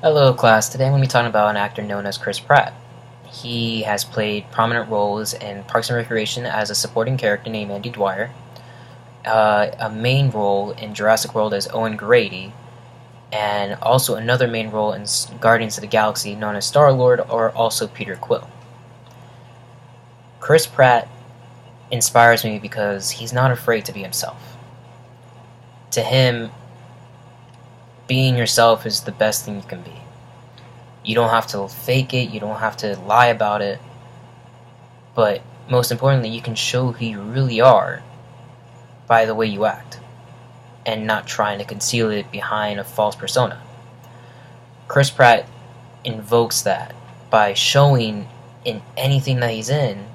Hello class, today I'm going to be talking about an actor known as Chris Pratt. He has played prominent roles in Parks and Recreation as a supporting character named Andy Dwyer, a main role in Jurassic World as Owen Grady, and also another main role in Guardians of the Galaxy known as Star-Lord, or also Peter Quill. Chris Pratt inspires me because he's not afraid to be himself. To him, being yourself is the best thing you can be. You don't have to fake it, you don't have to lie about it, but most importantly, you can show who you really are by the way you act, and not trying to conceal it behind a false persona. Chris Pratt invokes that by showing in anything that he's in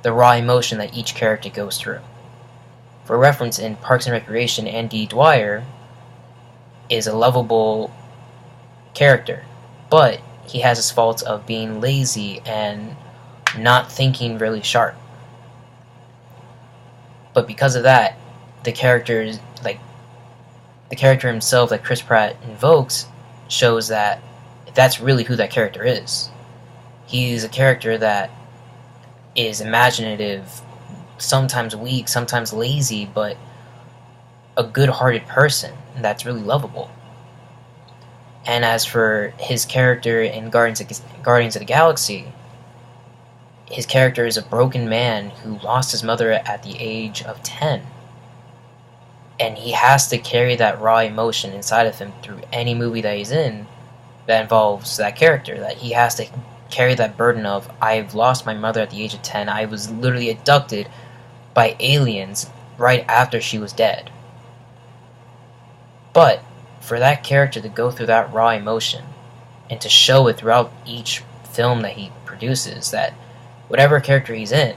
the raw emotion that each character goes through. For reference, in Parks and Recreation, Andy Dwyer is a lovable character, but he has his faults of being lazy and not thinking really sharp. But because of that, the character himself that Chris Pratt invokes shows that that's really who that character is. He's a character that is imaginative, sometimes weak, sometimes lazy, but a good-hearted person that's really lovable. And as for his character in Guardians of the Galaxy, his character is a broken man who lost his mother at the age of 10. And he has to carry that raw emotion inside of him through any movie that he's in that involves that character. That he has to carry that burden of, I've lost my mother at the age of 10. I was literally abducted by aliens right after she was dead. But for that character to go through that raw emotion and to show it throughout each film that he produces, that whatever character he's in,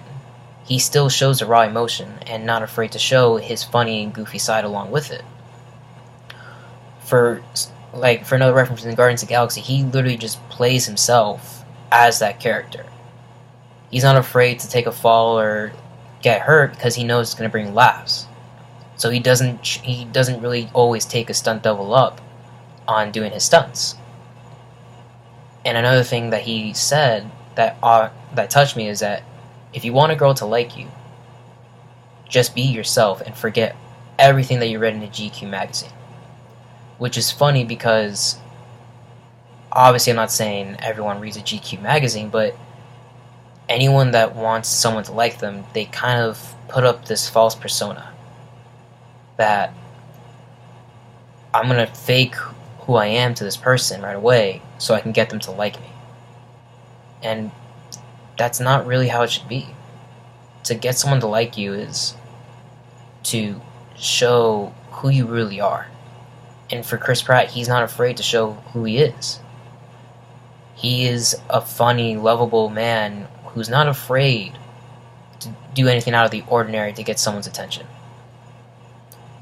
he still shows the raw emotion and not afraid to show his funny and goofy side along with it. For another reference in Guardians of the Galaxy, he literally just plays himself as that character. He's not afraid to take a fall or get hurt because he knows it's going to bring laughs. So he doesn't really always take a stunt double up on doing his stunts. And another thing that he said that touched me is that if you want a girl to like you, just be yourself and forget everything that you read in a GQ magazine. Which is funny because obviously I'm not saying everyone reads a GQ magazine, but anyone that wants someone to like them, they kind of put up this false persona that I'm going to fake who I am to this person right away so I can get them to like me. And that's not really how it should be. To get someone to like you is to show who you really are. And for Chris Pratt, he's not afraid to show who he is. He is a funny, lovable man who's not afraid to do anything out of the ordinary to get someone's attention.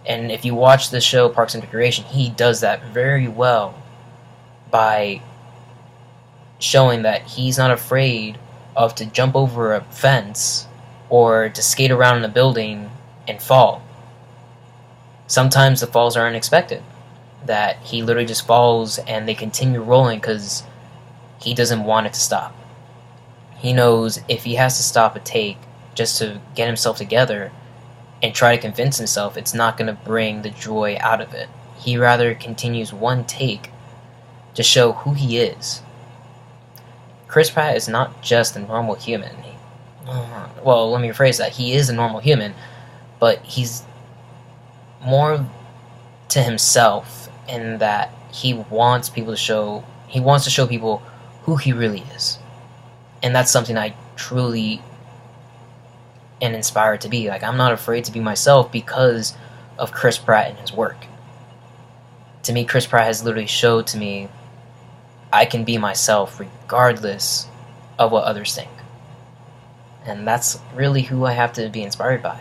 And if you watch the show Parks and Recreation, he does that very well by showing that he's not afraid of to jump over a fence or to skate around in a building and fall. Sometimes the falls are unexpected, that he literally just falls and they continue rolling because he doesn't want it to stop. He knows if he has to stop a take just to get himself together and try to convince himself, it's not going to bring the joy out of it. He rather continues one take to show who he is. Chris Pratt is not just a normal human. Well, let me rephrase that. He is a normal human, but he's more to himself in that he wants to show people who he really is. And that's something I truly am inspired to be. Like, I'm not afraid to be myself because of Chris Pratt and his work. To me, Chris Pratt has literally showed to me I can be myself regardless of what others think. And that's really who I have to be inspired by.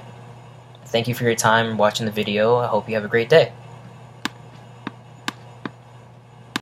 Thank you for your time watching the video. I hope you have a great day.